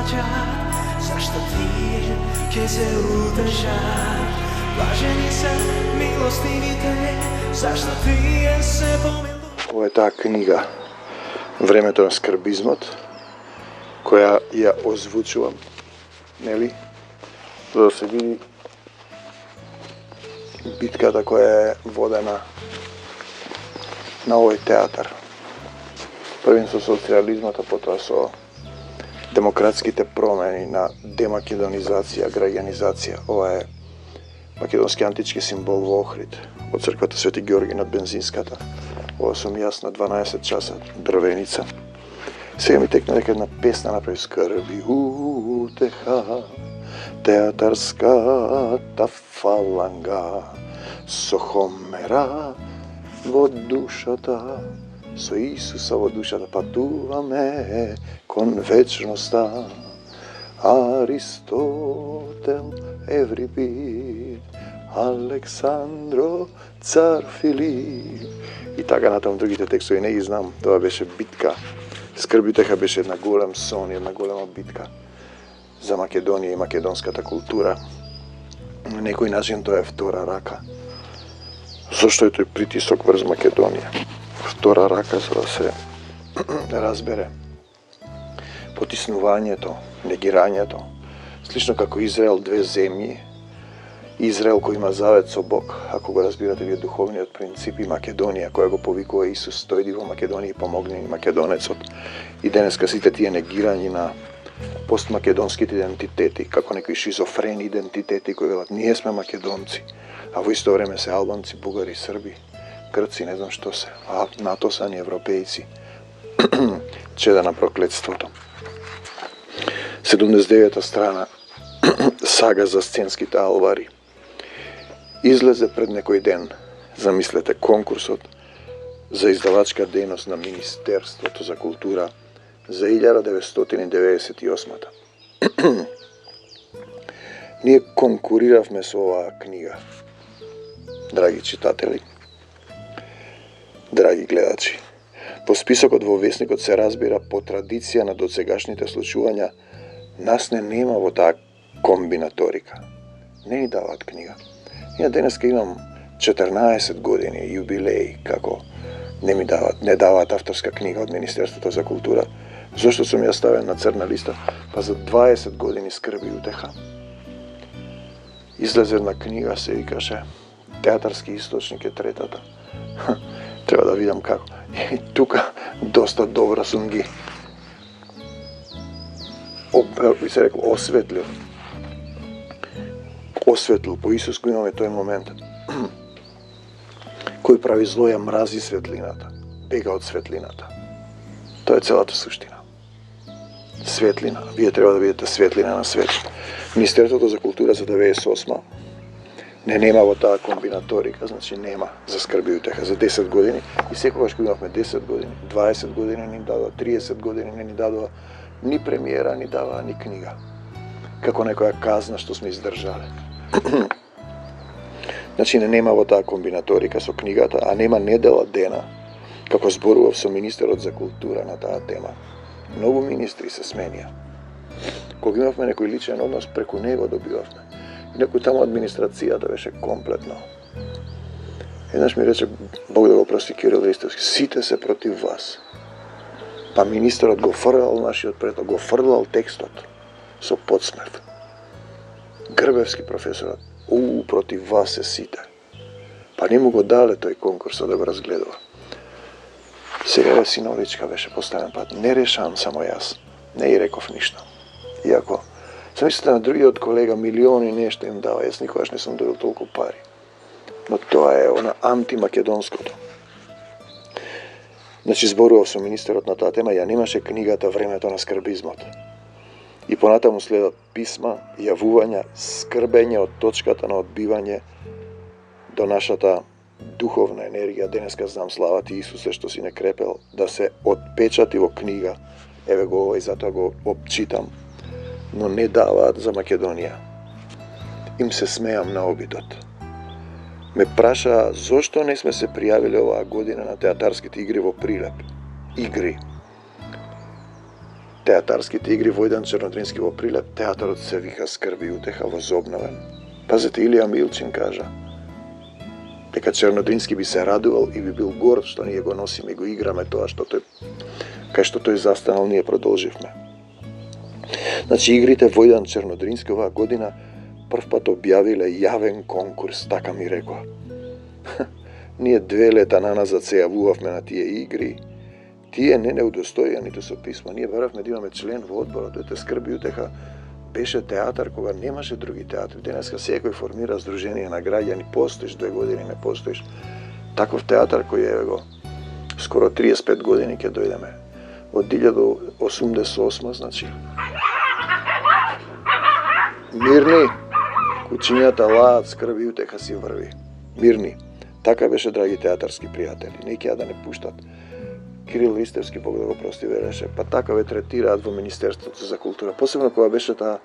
плаќат, зашто тие ќе се утешат. Блажени се милостивите, зашто тие се помилуваат. Ова е таа книга Времето на скрбизмот, која ја озвучувам, нели, за да се види битката која е водена на овој театар. Првен со социализмот, а потоа со демократските промени на демакедонизација, граѓанизација. Ова е македонски антички символ во Охрид, од црквата Свети Георги над Бензинската. Ова сум јас на 12 часа дрвеница. Сега ми текна дека една песна направи скрби утеха, театарската фаланга, со Хомера во душата, со Исуса во душата патуваме кон вечноста. Аристотел, Еврипид, Александро, цар Филип и така натаму другите текстови не ги знам. Тоа беше битка. Скрби утеха беше една голем сон, една голема битка за Македонија и македонската култура. На некој начин тоа е втора рака. Зошто е тој притисок врз Македонија? Втора рака за да се разбере потиснувањето, негирањето, слично како Израел, две земји, Израел кој има завет со Бог, ако го разбирате вие духовниот принцип, и Македонија која го повикува Исус, дојди во Македонија и помогни ни македонецот. И денеска сите тие негирањи на постмакедонските идентитети, како некои шизофрени идентитети кои велат ние сме македонци, а во исто време се албанци, бугари, срби, грци, не знам што се, а натосани европејци. Чеда на проклетството. 79-та страна сага за сценските алвари. Излезе пред некој ден, замислете, конкурсот за издавачка дејност на Министерството за култура за 1998-та. Ние конкуриравме со оваа книга. Драги читатели, драги гледачи, по списокот во весникот се разбира по традиција на досегашните случувања, нас не нема во таа комбинаторика. Не ни даваат книга. Ја денеска имам 14 години јубилеј, како не даваат авторска книга од Министерството за култура. Зошто сум ја ставен на црна листа? Па за 20 години скрби утеха. Излезе една книга, се викаше Театарски источник е третата. Треба да видам како. И тука доста добро сум ги осветлил по Исус кој имаме тој момент. Кој прави зло ја мрази светлината, бега од светлината. Тоа е целата суштина. Светлина. Вие треба да видите светлина на свет. Министерството за култура за 98 не нема во таа комбинаторика, значи нема за скрби утеха за 10 години и секогаш кога имавме 10 години, 20 години ни дадоа, 30 години не ни дадоа ни премиера, ни даваа ни книга. Како некоја казна што сме издржале. Значи не нема во таа комбинаторика со книгата, а нема недела дена како зборував со министерот за култура на таа тема. Многу министри се сменија. Кога имавме некој личен однос, преку него добивавме. И некој таму администрацијата беше комплетно. Еднаш ми рече, Бог да го прости, Кирил Ристовски, сите се против вас. Па министерот го фрлал нашиот предок, го фрлал текстот со подсмев. Грбевски професорот, против вас се сите. Па не му го дале тој конкурсот да го разгледува. Сега Синовичка беше поставен пат. Не решам само јас. Не и реков ништо. Иако, се мислите на другиот колега, милиони нешто им дава, јас никогаш не сум добил толку пари. Но тоа е она антимакедонското. Значи, зборував со министерот на таа тема, ја немаше книгата Времето на скрбизмот. И понатаму следат писма, јавувања, скрбење од точката на одбивање до нашата духовна енергија. Денеска знам, слава ти Исусе што си не крепел, да се отпечати во книга. Еве го ова и затоа го обчитам. Но не даваат за Македонија. Им се смеам на обидот. Ме праша зошто не сме се пријавиле оваа година на театарските игри во Прилеп. Игри. театарските игри Војдан Чернодрински во Прилеп, театарот се вика Скрби и утеха, возобновен. Пазете, Илија Милчин кажа дека Чернодрински би се радувал и би бил горд што ние го носиме и го играме тоа што тој, кај што тој застанал, ние продолживме. Значи, игрите Војдан Чернодрински оваа година прв пат објавиле јавен конкурс, така ми рекоа. Ние 2 лета наназад се јавувавме на тие игри. Тие не удостоија ниту со писмо. Ние баравме да имаме член во одборот. Тој Скрби и утеха беше театар кога немаше други театри. Денеска секој формира здружение на граѓани, постоиш 2 години, не постоиш. Таков театар кој е го скоро 35 години ќе дојдеме. Од 1088, значи. Мирни, кучињата лаат, Скрби и утеха си врви. Мирни. Така беше, драги театарски пријатели. Не ќе да не пуштат. Кирил Ристевски, Бог да го прости, велеше, па така ве третираат во Министерството за култура. Посебно кога беше таа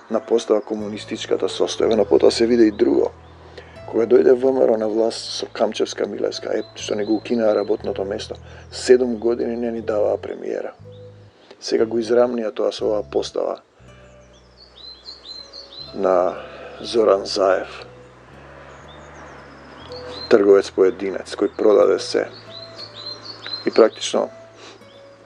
на постава комунистичката состојба, потоа се виде и друго. Кога дојде ВМРО на власт со Камчевска Милевска, што не го укинаа работното место, 7 години не ни даваа премиера. Сега го израмнија тоа со оваа постава на Зоран Заев, трговец поединец, кој продаде се. И практично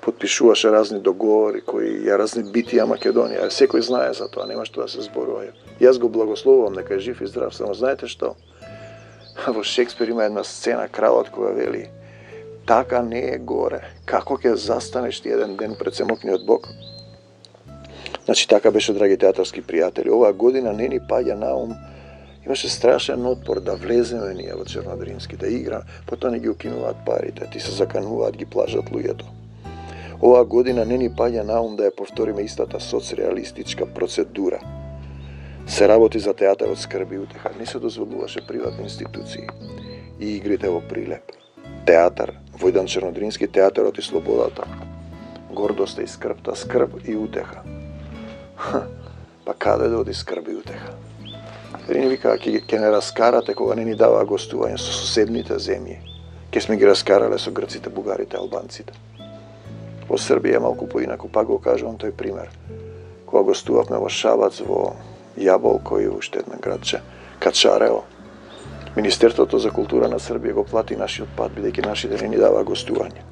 потпишуваше разни договори кои ја разнебитија Македонија. Секој знае за тоа, нема што да се зборува. Јас го благословувам, нека е жив и здрав. Само знаете што? Во Шекспир има една сцена, кралот кога вели: така не е горе, како ќе застанеш ти еден ден пред семокниот Бог? Значи, така беше, драги театарски пријатели. Оваа година не ни паѓа на ум. Имаше страшен отпор да влеземе ние во Чернодрински, да играме, потоа не ги укинуваат парите, ти се закануваат, ги плажат луѓето. Оваа година не ни паѓа на ум да ја повториме истата соцреалистичка процедура. Се работи за театарот Скрби и утеха, не се дозволуваше приватни институции. И игрите во Прилеп. Театар, Војдан Чернодрински, театарот и слободата. Гордоста и скрбта, скрб и утеха. Па каде да оди Скрби и утеха? Едни викаа, ќе не раскарате кога не ни даваа гостување со соседните земји. Ќе сме ги раскарале со грците, бугарите, албанците. Во Србија е малку поинаку, пак го кажувам тој пример. Кога гостувавме во Шабац, во Јаболко и уште една градче, Качарево, Министерството за култура на Србија го плати нашиот пат, бидејќи нашите не ни даваа гостување.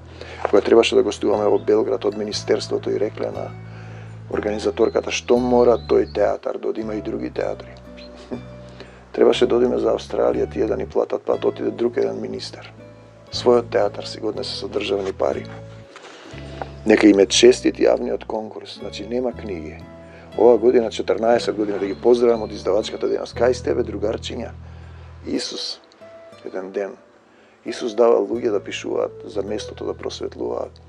Кога требаше да гостуваме во Белград, од Министерството и рекле на организаторката што мора тој театар да има и други театри. Требаше да одиме за Австралија, тие да ни платат пат, отиде друг еден министер. Својот театар си го однесе со државни пари. Нека им е честит јавниот конкурс, значи нема книги. Ова година, 14 година, да ги поздравам од издавачката дејност. Кај сте, бе, другарчиња? Исус, еден ден. Исус давал луѓе да пишуваат за местото да просветлуваат.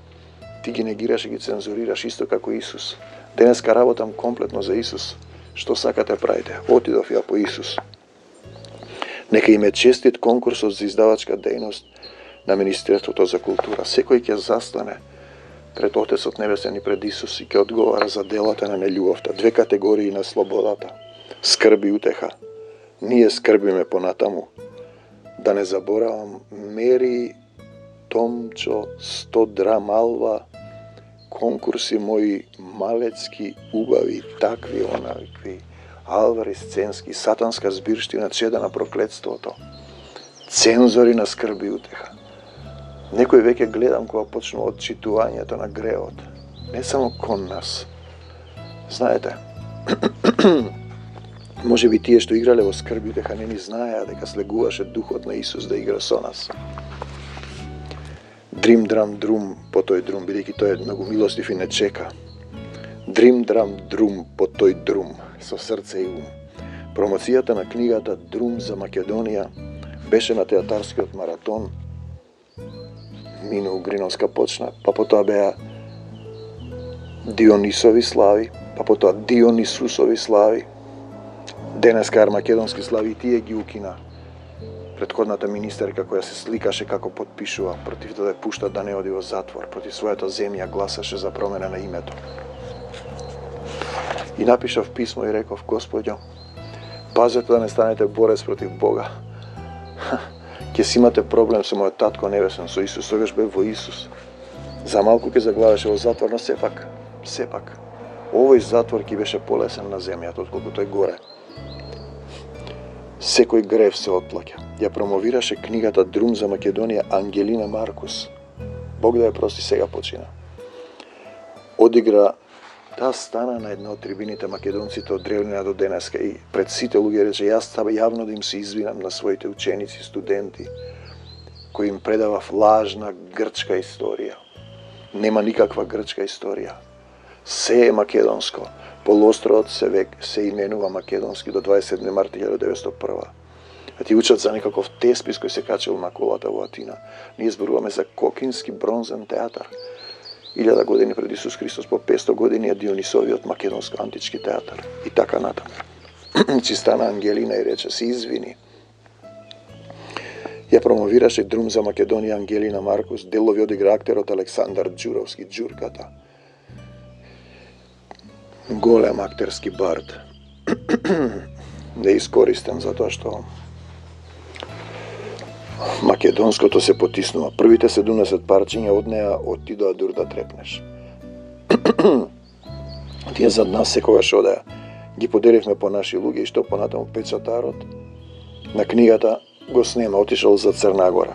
Ти ги негираш и ги цензурираш исто како Исус. Денеска работам комплетно за Исус. Што сакате правите? Отидов ја по Исус. Нека им е честит конкурсот за издавачка дејност на Министерството за култура. Секој ќе застане пред Отецот Небесен и пред Исус и ќе одговара за делата на нељубовта. 2 категории на слободата. Скрби и утеха. Ние скрбиме понатаму. Да не заборавам, Мери, Томчо, 100 драм алва, конкурси мои малецки, убави, такви, онакви, алвари сценски, сатанска збирштина, чеда на проклетството, цензори на скрби и утеха. Некој веќе гледам кога почнува отчитувањето на греот. Не само кон нас. Знаете, може би тие што играле во скрби и утеха не ни знаеа дека слегуваше духот на Исус да игра со нас. Дрим драм друм по тој друм, бидејќи тој е многу милостив и не чека. Дрим драм друм по тој друм, со срце и ум. Промоцијата на книгата Друм за Македонија беше на театарскиот маратон. Мина Угриновска почна, па потоа беа Дионисови слави, па потоа Дионисусови слави. Денеска армакедонски слави и тие ги укина. Предходната министерка која се сликаше како потпишува против да ја пуштат да не оди во затвор, против својата земја гласаше за промена на името. И напишав писмо и реков: Господјо, пазете да не станете борец против Бога. Ќе си имате проблем со мојот татко небесен, со Исус, тогаш бе во Исус. За малку ќе заглавеше во затвор, но сепак сепак, овој затвор ќе беше полесен на земјата, отколку тој горе. Секој грев се отплаќа. Ја промовираше книгата Друм за Македонија Ангелина Маркус. Бог да ја прости, сега почина. Одигра, таа стана на една од трибините македонците од древнина до денеска и пред сите луѓе рече, јас треба јавно да им се извинам на своите ученици, студенти, кои им предавав лажна грчка историја. Нема никаква грчка историја. Се е македонско. Полуостровот се именува македонски до 27 март 1901. А ти учат за некаков теспис кој се качил на колата во Атина. Ние зборуваме за Кокински бронзен театар. 1000 години пред Исус Христос, по 500 години е Дионисовиот македонско-антички театар. И така натаму. Чи стана Ангелина и рече, се извини. Ја промовираше Друм за Македонија Ангелина Маркус, делови одигра актерот Александар Ѓуровски, Ѓурката. Голем актерски бард. Не искористен затоа што македонското се потиснува. Првите 17 парчиња од неа отидоа дур да трепнеш. Тие зад нас секогаш одеа. Ги поделивме по наши луѓе и што понатаму печатарот на книгата го снема, отишол за Црна Гора.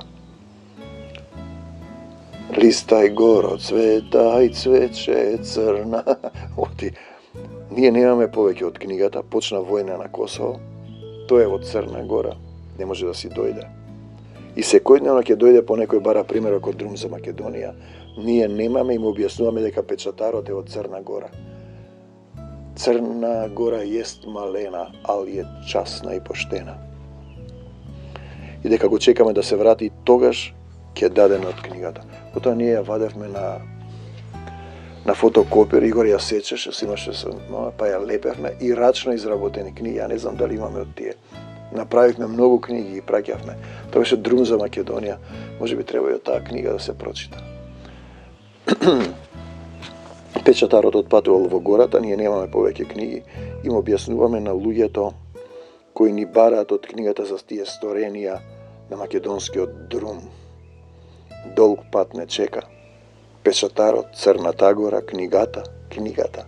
Листај горо, цветај, цвече црна. Оти. Ние немаме повеќе од книгата, почна војна на Косово, тој е во Црна Гора, не може да си дојде. И секојдневно ќе дојде по некој бара примерок од Друм за Македонија. Ние немаме и му објаснуваме дека печатарот е од Црна Гора. Црна Гора ест малена, али е часна и поштена. И дека го чекаме да се врати, тогаш ќе дадеме од книгата. Потоа ние ја вадевме на фотокопир, Игор ја сечеше, имаше па ја лепевме и рачно изработени книги, ја не знам дали имаме од тие. Направивме многу книги и праќавме. Тоа беше Друм за Македонија. Може би треба и од таа книга да се прочита. Печатарот отпатувал во гората, ние немаме повеќе книги. Им објаснуваме на луѓето кои ни бараат од книгата за тие сторенија на македонскиот Друм. Долг пат не чека. Печатарот, Црната Гора, книгата.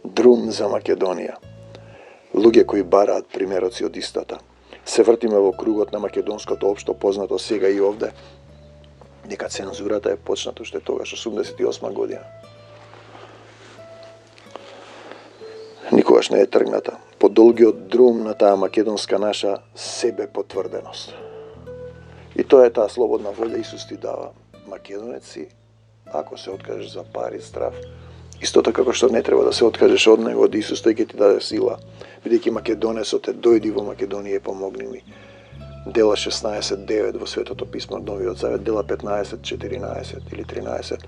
Друм за Македонија. Луѓе кои бараат примероци од истата. Се вртиме во кругот на македонското општо познато сега и овде, дека цензурата е почната уште тогаш, 88 година. Никогаш не е тргната. По долгиот друм на таа македонска наша себе потврденост. И тоа е таа слободна волја Исус ти дава. Македонец си, ако се откажеш за пари, здрав. Истото како што не треба да се откажеш од него, од Исус, тој ќе ти даде сила. Бидејќи македонецот е, дојди во Македонија и помогни ми. Дела 16:9 во Светото писмо од Новиот Завет, дела 15:14 или 13.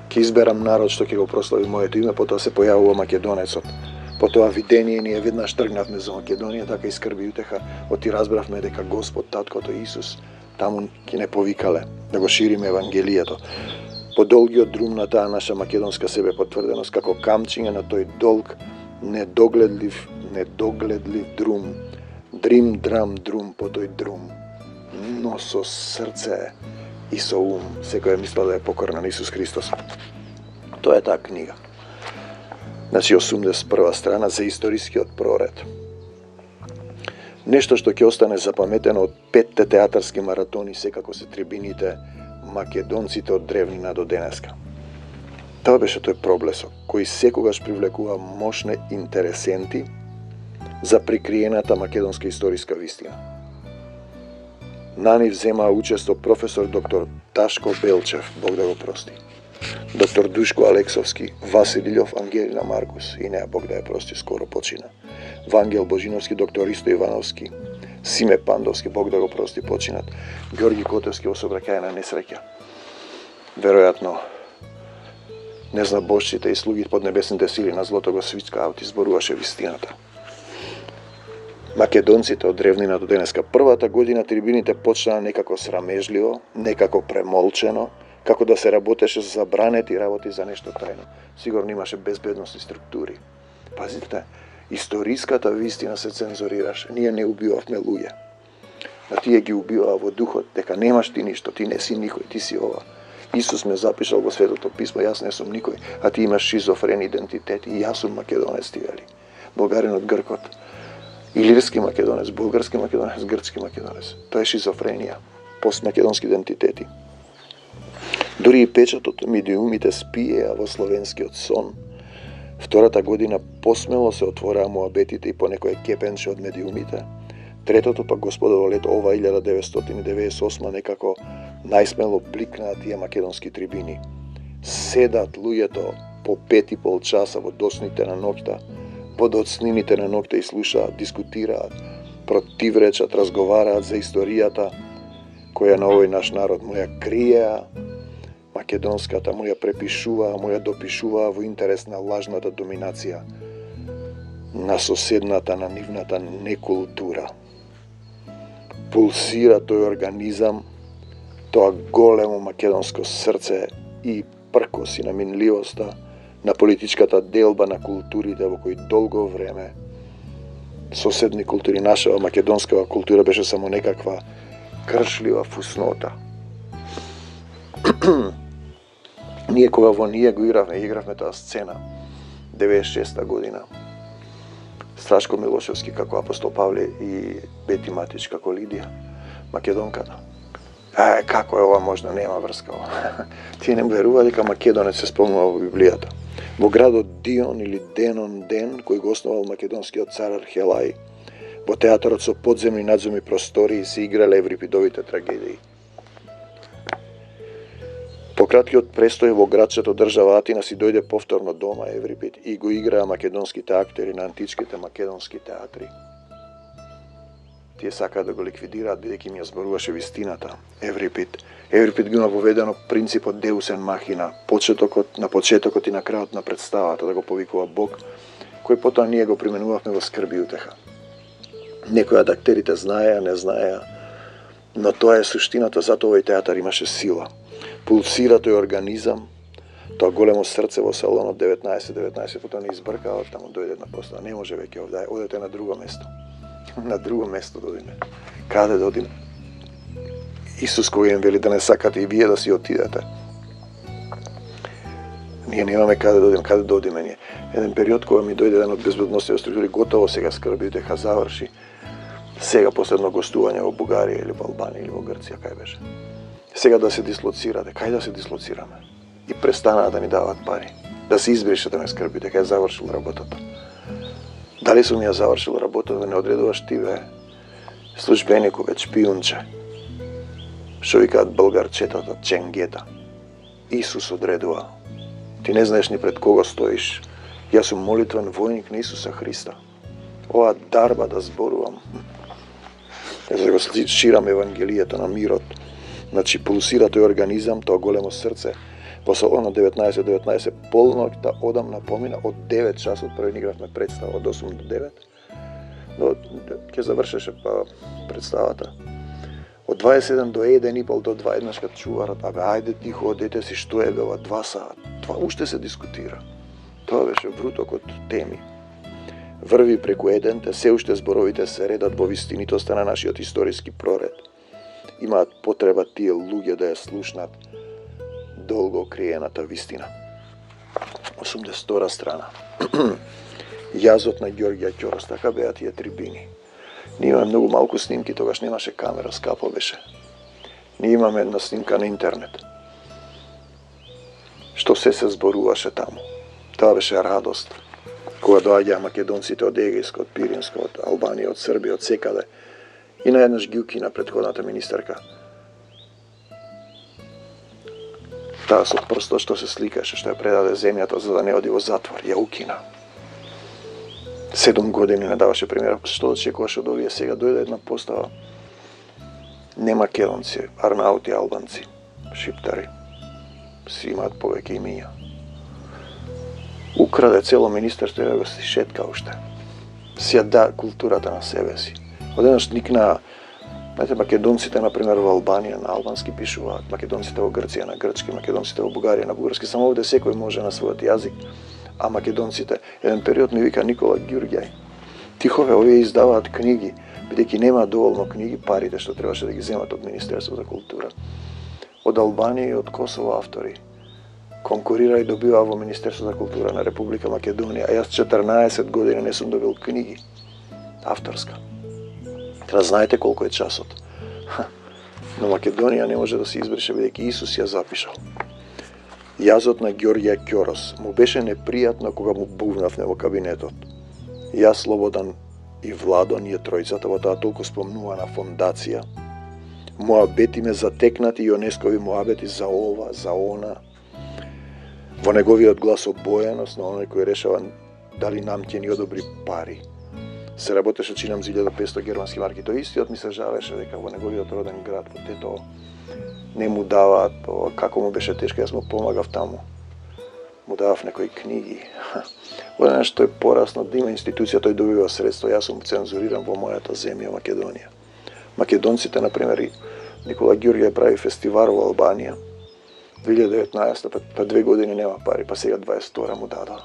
Ќе изберам народ што ќе го прослави моето име, потоа се појавува македонецот. Потоа видение ние веднаш тргнавме за Македонија, така и скрби утеха, оти разбравме дека Господ, Таткото Исус, таму ќе не повикале да го шириме Евангелието. По долгиот друм на таа наша македонска себе потврденост, како камчиња на тој долг, недогледлив друм, дрим, драм, друм по тој друм, но со срце и со ум, секој мисла да е покорна на Исус Христос. Тоа е таа книга. Значи 81 страна за историскиот проред. Нешто што ќе остане запаметено од 5 театарски маратони секако се трибините македонците од древнина до денеска. Тоа беше тој проблесок, кој секогаш привлекува мощни интересенти за прикриената македонска историска вистина. На нив земаа учество професор доктор Ташко Белчев, Бог да го прости, доктор Душко Алексовски, Васил Илјов, Ангелина Маркус, и неа Бог да ја прости, скоро почина, Вангел Божиновски, доктор Ристо Ивановски, Симе Пандовски, Бог да го прости, починат, Георги Котевски во сообраќајна несреќа. Веројатно, незнабожците и слугите под небесните сили на злото го свицкаат и зборуваше вистината. Македонците од древнина до денеска, првата година трибините почнаа некако срамежливо, некако премолчено, како да се работеше за забранети работи за нешто тајно. Сигурно имаше безбедностни структури. Пазите, историската вистина се цензурираше. Ние не убивавме луѓе. А тие ги убиваа во духот, дека немаш ти ништо, ти не си никој, ти си ова. Исус ме запишал во Светото писмо, јас не сум никој, а ти имаш шизофрен идентитет и јас сум македонец, ти вели. Българин од Гркот. Илирски македонец, булгарски македонец, грчки македонец. Тоа е шизофренија, постмакедонски идентитети. Дури и печатот медиумите спиеа во словенскиот сон. Втората година посмело се отвораа муабетите и по некое кепенче од медиумите. Третото пак Господово лето ова 1998 некако најсмело бликнаа тие македонски трибини. Седат луѓето по 5,5 часа во досните на ноќта, во доцнините на ноќта и слушаат, дискутираат, противречат, разговараат за историјата која на овој наш народ му ја криеа, македонската му ја препишуваа, му ја допишуваа во интерес на лажната доминација на соседната, на нивната некултура. Пулсира тој организам, тоа големо македонско срце и пркоси на минливоста, на политичката делба на културите во кои долго време соседни култури, нашава македонскава култура беше само некаква кршлива фуснота. Ние кога во ние го игравме таа сцена 96-та година. Страшко Милошевски како апостол Павле и Бети Матич како Лидија, македонката. Како е ова можна, нема врска ова. Тие не верува дека македонец се спомнува во Библијата. Во градот Дион или Денон Ден, кој го основал македонскиот цар Архелај, во театарот со подземни надземни простории се играле еврипидовите трагедии. По краткиот престој во градчето држава Атина си дојде повторно дома Еврипид и го играа македонските актери на античките македонски театри. Тие сакаа да го ликвидираат бидејќи им ја зборуваше вистината. Еврипид ги има поведено принципот Deus en machina, на почетокот и на крајот на представата да го повикува Бог, кој потоа ние го применувавме во скрби и утеха. Некои од актерите знаеа, не знаеа, но тоа е суштината, затоа овој театар имаше сила. Пулсира тој организам, тоа големо срце во салонот 19, потоа не избркаа, таму дојде на постава, не може веќе овде, одете на друго место. На друго место да одиме. Каде да одиме? Исус кој им вели да не сакате и вие да си отидете. Ние немаме каде да одиме ние. Еден период кога ми дојде еден од безбедностните структури, готово сега скрби дека заврши. Сега последно гостување во Бугарија или во Албанија или во Грција, кај беше. Сега да се дислоцирате, кај да се дислоцираме? И престанаа да ни дават пари. Да се избрише да ме скрби дека е завршил работата. Дали сум ја завршил работата, не одредуваш ти бе, службеникове, шпиунче. Што викаат българчетата, ченгета. Исус одредува. Ти не знаеш ни пред кого стоиш. Јас сум молитвен војник на Исуса Христа. Ова дарба да зборувам. За да го ширам евангелијата на мирот. Значи, пулсира тој организам, тоа големо срце. Во салона 19 полноќта одам напомина од 9 часот први игравме представа од 8 до 9. Но ќе завршеше представата. Од 27 до 1,5 до 2 еднаш кад чуварат, ајде тихо, одете си, што е бела 2 сат. Това уште се дискутира. Тоа беше вруток од теми. Врви преку еденте, се уште зборовите се редат во вистинитоста на нашиот историски проред. Имаат потреба тие луѓе да ја слушнат долго криената вистина. 82 страна. Јазот на Ѓорѓија Ќорос, така беа тие трибини. Ние имаме многу малку снимки, тогаш немаше камера, скапо беше. Ние имаме една снимка на интернет. Што се зборуваше таму. Тоа беше радост. Кога доаѓаа македонците од Егејско, од Пиринско, од Албанија, од Србија, од секаде. И наеднаш ги укина претходната министерка. Таа со прстот што се сликаше, што ја предаде земјата за да не оди во затвор, ја укина. 7 години не даваше премиера, што очекуваше од овие сега дојде една постава. Не македонци, арнаути, албанци, шиптари. Си имаат повеќе имиња. Украде цело министерство и го си шетка уште. Си ја да културата на себе си. Одеднаш никна, знаете, македонците, например, во Албанија на албански пишуваат, македонците во Грција на грчки, македонците во Бугарија на бугарски, само овде секој може на својот јазик, а македонците, еден период ми вика Никола Ѓурѓај, тихове, овие издаваат книги, бидејќи нема доволно книги, парите што требаше да ги земат од Министерство за култура. од Албанија и од Косово автори конкурира и добива во Министерство за култура на Република Македонија. А јас 14 години не сум добил книги авторска. Треба знаете колку е часот. Но Македонија не може да се избрише бидејќи Исус ја запишал. Јазот на Ѓорѓе Ќорос му беше непријатно кога му бувнавме во кабинетот. Јас, Слободан и Владо, ние тројцата во таа толку спомнувана фондација. Моабети ме затекнати јонескови моабети за ова, за она. Во неговиот глас обојаност на оној кој решава дали нам ќе ни одобри пари. Се работеше чинам за 1500 германски марки. Тој истиот ми се жалеше дека во неговиот роден град, во Тетово, не му даваат, како му беше тешко, јас му помагав таму. Му давав некои книги. Одеднаш тој порасно да има институција, тој добива средства, јас сум цензуриран во мојата земја Македонија. Македонците, например, Никола Ѓурѓе прави фестивал во Албанија. 2019, па 2 години нема пари, па сега 22 му дадоа.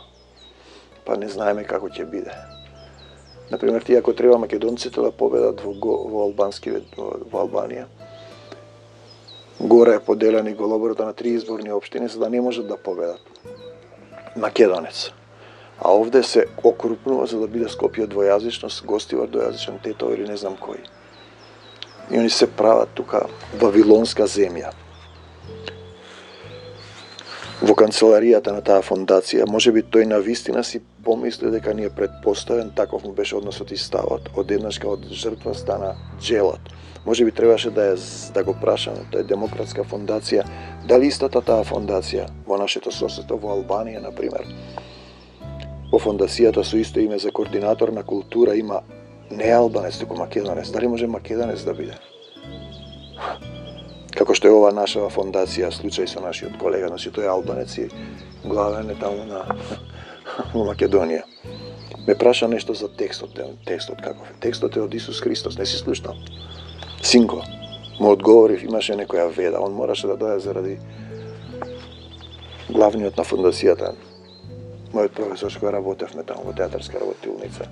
Па не знаеме како ќе биде. Например, тие ако треба македонците да победат во Албанија, горе е поделени голоборот на 3 изборни општини, за да не можат да победат македонец. А овде се окрупнува за да биде Скопје двојазичност, Гостивар двојазичен, Тетово или не знам кој. И они се прават тука вавилонска земја. Во канцеларијата на таа фондација, можеби тој навистина си помисли дека ни е предпоставен, таков му беше односот и ставот. Одеднашка од жртва стана джелат. Можеби требаше да го прашаме, тој демократска фондација, дали истата таа фондација во нашето соседство во Албанија, например, во фондацијата со исто име за координатор на култура има не албанец, туку македонец. Дали може македонец да биде? Како што е ова наша фондација, случај со нашиот колега, значи тој е албанец и главен е таму во Македонија. Ме праша нешто за текстот каков е. Текстот е од Исус Христос, не си слушнал? Синко, му одговорив, имаше некоја веда, он мораше да дојде заради главниот на фондацијата. Мојот професор што работевме таму во театарска работилница.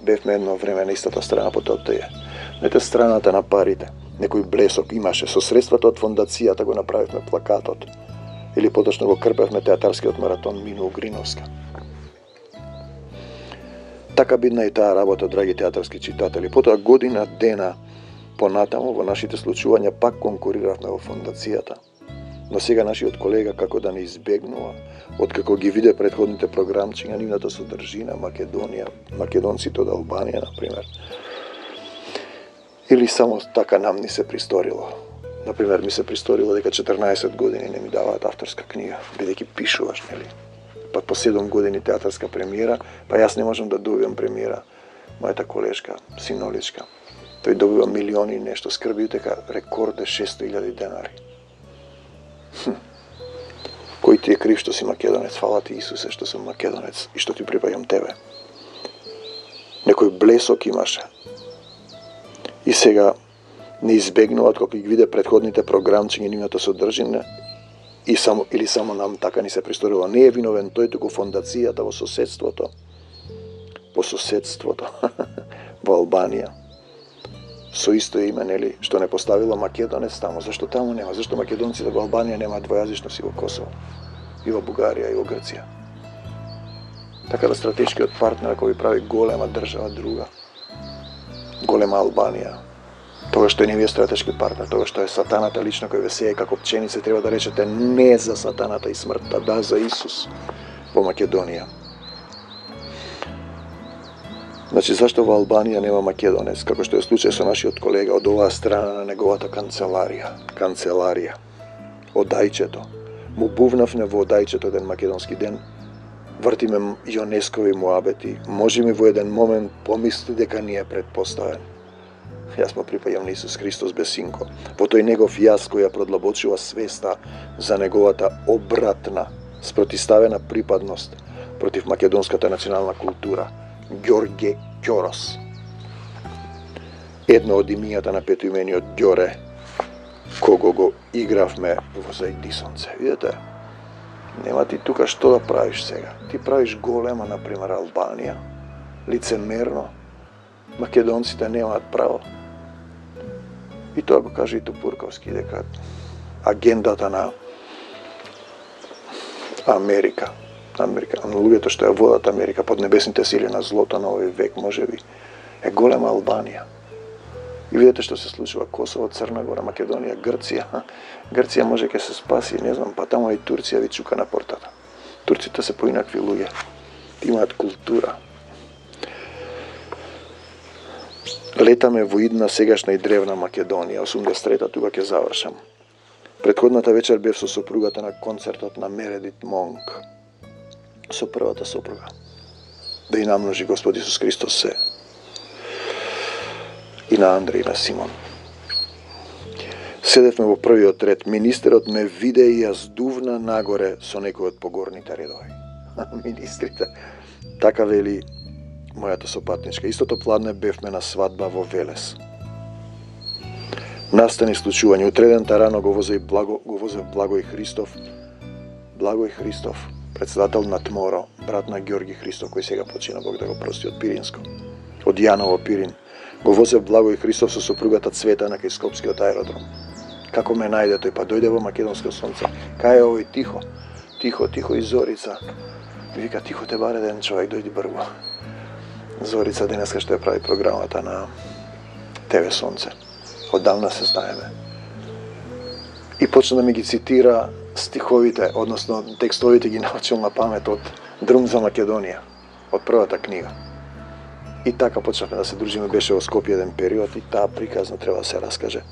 Бевме едно време на истата страна, потоа тој е. Нете страната на парите. Некој блесок имаше. Со средствата од фондацијата го направивме плакатот. Или поточно го крпевме театарскиот маратон Мину Угриновска. Така бидна и таа работа, драги театарски читатели. Потоа година дена понатаму во нашите случувања пак конкуриравме во фондацијата. Но сега нашиот колега како да не избегнува, откако ги виде предходните програмчиња, нивната содржина, Македонија, македонците од Албанија, например. Или само така нам ни се присторило. Например, ми се присторило дека 14 години не ми даваат авторска книга, бидејќи пишуваш, нели? Па по 7 години театарска премиера, па јас не можам да добијам премиера. Мојата колешка, синоличка, тој добива милиони и нешто, скрби дека рекорд е 600.000 денари. Кој ти е крив што си македонец? Фала ти Исусе што сум македонец и што ти припаѓам тебе. Некој блесок имаше. И сега не избегнуваат кога ги виде предходните програмчиња нивната содржина или само нам така ни се присторило. Не е виновен тој, туку фондацијата во соседството. Во соседството во Албанија. Со исто име, нели, што не поставила македонец таму. Зашто таму нема? Зашто македонците во Албанија немаат двојазичност и во Косово, и во Бугарија, и во Грција. Така да стратешкиот партнер кој прави голема држава друга, голема Албанија, тоа што не ви е стратешки партнер, тоа што е сатаната лично кој ве сее како пченица, треба да речете не за сатаната и смртта, да за Исус во Македонија. Значи, зашто во Албанија нема македонец, како што е случај со нашиот колега од оваа страна на неговата канцеларија, Одајчето. Му бувнавме во Одајчето еден македонски ден, вртиме јонескови муабети, може ми во еден момент помисли дека ни е предпоставен. Јас му припаѓам на Исус Христос без синко. Во тој негов јас кој ја продлабочува свеста за неговата обратна, спротиставена припадност против македонската национална култура, Ѓорѓе Ќорос. Едно од имињата на петоимениот Ѓоре, кого го игравме во Зајди сонце. Видете, нема ти тука што да правиш сега. Ти правиш голема, например, Албанија, лицемерно. Македонците немаат право. И тоа го каже и Тупурковски, дека агендата на Америка, на луѓето што ја водат Америка под небесните сили на злото на овој век, можеби, е голема Албанија. И видите што се случува: Косово, Црна Гора, Македонија, Грција. Грција може ќе се спаси, не знам, па таму и Турција ви чука на портата. Турците се поинакви луѓе, имаат култура. Летаме во идна сегашна и древна Македонија, 83-та, тука ќе завршам. Предходната вечер бев со сопругата на концертот на Мередит Монк, со првата сопруга. Да и намножи Господ Исус Христос се. И на Андреј и на Симон. Седевме во првиот ред, министерот ме виде и ја здувна нагоре со некој од погорните редови. Министрите. Така вели мојата сопатничка. Истото пладне бевме на свадба во Велес. Настани случување. Утредента рано го возев Благој Христов. Благој Христов, председател на ТМОРО, брат на Ѓорги Христов, кој сега почина, Бог да го прости, од Пиринско. Од Јаново Пирин. Го возев Благој Христов со сопругата Цветана кај Скопскиот аеродром. Како ме најде тој, па дојде во Македонско сонце. Кај е овој? Тихо, тихо, тихо, и Зорица. Вика: тихо те баре ден, човек, дојди брво. Зорица денеска што ја прави програмата на ТВ Сонце. Оддавна се знаеме. И почна да ми ги цитира стиховите, односно текстовите ги научил на памет од Друм за Македонија, од првата книга. И така почнавме да се дружиме, беше во Скопје еден период и таа приказна треба да се раскаже.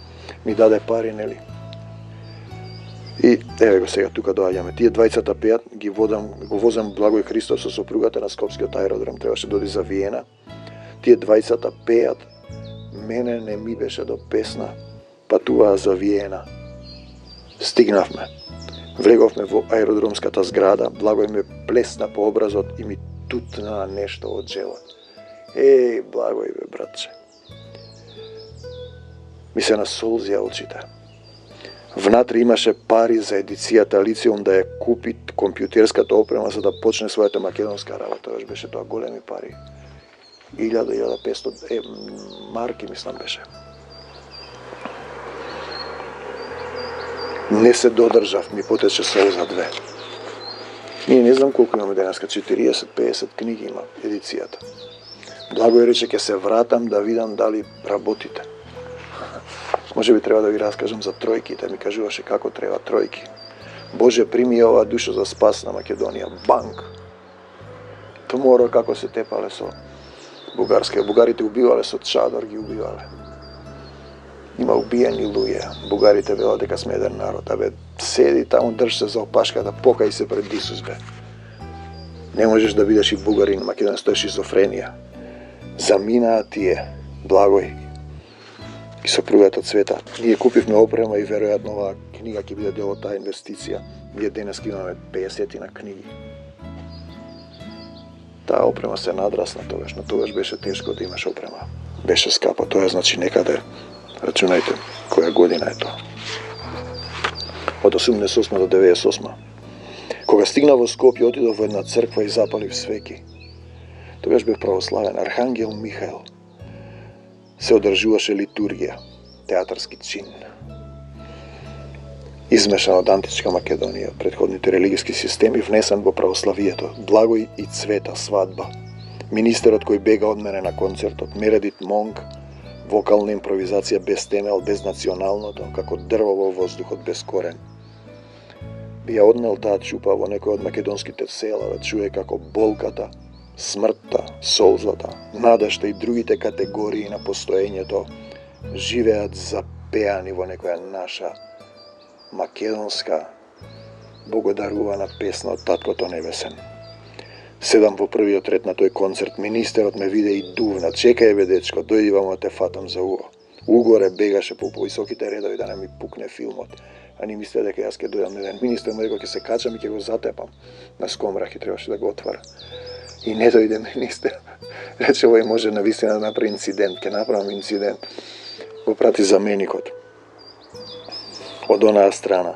Ми даде пари, нели? И еве го сега тука доаѓаме. Тие двајцата пеат, го возам Благој Христов со сопругата на Скопскиот аеродром, требаше да оди за Виена. Тие двајцата пеат, мене не ми беше до песна, патуваа за Виена. Стигнавме. Влеговме во аеродромската зграда, Благој ме плесна по образот и ми тутна нешто од желот. Еј, Благој бе, братче. Ми се насолзија очите. Внатре имаше пари за едицијата лициум да ја купи компјутерската опрема за да почне својата македонска работа. Тоа беше тоа големи пари. 1500 марки, мислам, беше. Не се додржав, ми потече солза две. Ние не знам колку имаме денеска, 40-50 книги има едицијата. Благој рече: ќе се вратам да видам дали работите. Може би треба да ви раскажам за тројките, ми кажуваше како треба тројки. Боже, прими оваа душа за спас на Македонија. Банк. ТМОРО како се тепале со бугарски. Бугарите убивале со чадор, ги убивале. Има убиени луѓе. Бугарите велат дека сме еден народ. Абе, седи таму, држ се за опашката, покај се пред Исус, бе. Не можеш да бидеш и бугарин, Македонија, тоа е шизофренија. Заминаа тие, Благој и сопругата Цвета. Ние купивме опрема и веројатно оваа книга ќе биде дел од таа инвестиција. Ние денес имаме 50 на книги. Таа опрема се надрасна тогаш, но тогаш беше тешко да имаш опрема. Беше скапа, тоа значи некаде, рачунајте, која година е тоа. Од 88 до 98. Кога стигна во Скопје, отидов во една црква и запалив свеќи. Тогаш бев православен. Архангел Михаел. Се одржуваше литургија, театарски чин. Измешан од античка Македонија, предходните религиски системи, внесен во православието. Благој и Цвета, свадба. Министерот кој бега од мене на концертот, Мередит Монк, вокална импровизација без темел, без националното, како дрво во воздухот без корен. Би ја однел таа чупа во некој од македонските села, да чуе како болката, смртта, солзата, надежта и другите категории на постоењето живеат запеани во некоја наша македонска богодарувана песна од Таткото Небесен. Седам во првиот ред на тој концерт, министерот ме виде и дувна: чекај бе дечко, дојди вамо те фатам за уво. Угоре бегаше по високите редови да не ми пукне филмот. А ни мисле дека јас ќе дојдам на еден. Министер му рекол ќе се качам и ќе го затепам. На скомрах и требаше да го отвара. И не дојде министер. Рече: овој може навистина да направи инцидент, ќе направам инцидент. Го прати заменикот. Од онаа страна.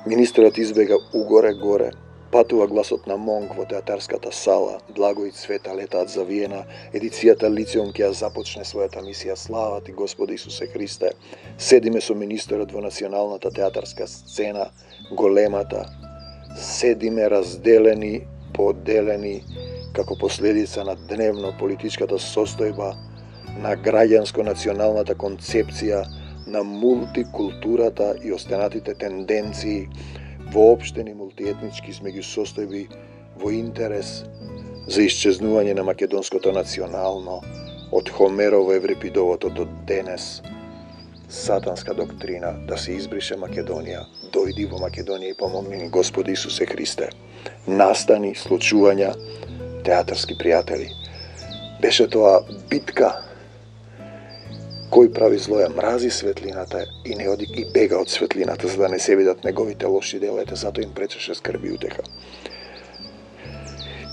Министерот избега угоре-горе, Патува гласот на Монк во театарската сала, Благо и Цвета летаат за Виена, едицијата Лициум ќе ја започне својата мисија. Слава ти, Господи Исусе Христе. Седиме со министерот во националната театарска сцена, големата. Седиме разделени, поделени, како последица на дневно политичката состојба, на граѓанско-националната концепција, на мултикултурата и останатите тенденции, воопштени мултиетнички измеѓу состојби во интерес за исчезнување на македонското национално од Хомерово Еврипидовото до денес. Сатанска доктрина да се избрише Македонија. Дојди во Македонија и помогни ни, Господи Исусе Христе. Настани, случувања, театарски пријатели. Беше тоа битка. Кој прави зло ја мрази светлината и не оди и бега од светлината, за да не се видат неговите лоши дела, затоа им пречеше скрби и утеха.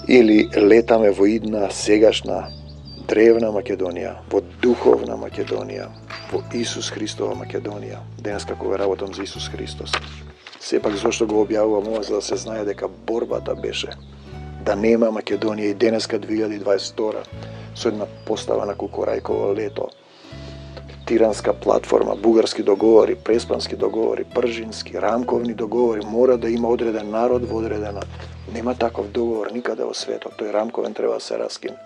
Или летаме во идна сегашна древна Македонија, во духовна Македонија, во Исус Христова Македонија. Денес како ве работам за Исус Христос. Сепак зошто го објавувам ова, за да се знае дека борбата беше да нема Македонија и денеска 2022 со една постава на Кукурајково лето. Тиранска платформа, бугарски договори, преспански договори, пржински, рамковни договори, мора да има одреден народ во одредена. Нема таков договор никаде во светот, тој рамковен треба да се раскине.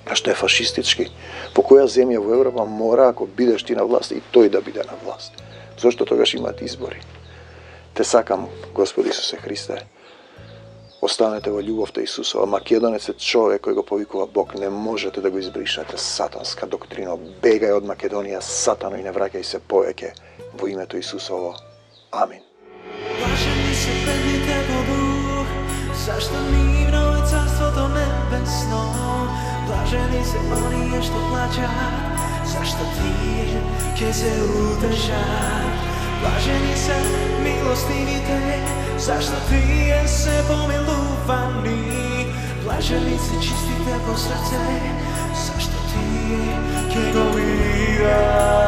А што е фашистички? По која земја во Европа мора, ако бидеш ти на власт, и тој да биде на власт? Зошто тогаш имаат избори? Те сакам, Господи Исусе Христе, останете во љубовта Исусова. Македонец е човек кој го повикува Бог. Не можете да го избришете. Сатанска доктрина. Бегај од Македонија, сатано, и не враќај се повеќе во името Исусово. Амин. Блажени се бедните по дух, зашто нивно е царството небесно. Блажени се оние што плачат, зашто тие ќе се утешат. Блажени се милостивите, зашто тие се помилувани. Блажени се чистите по срце, зашто тие ќе го видат.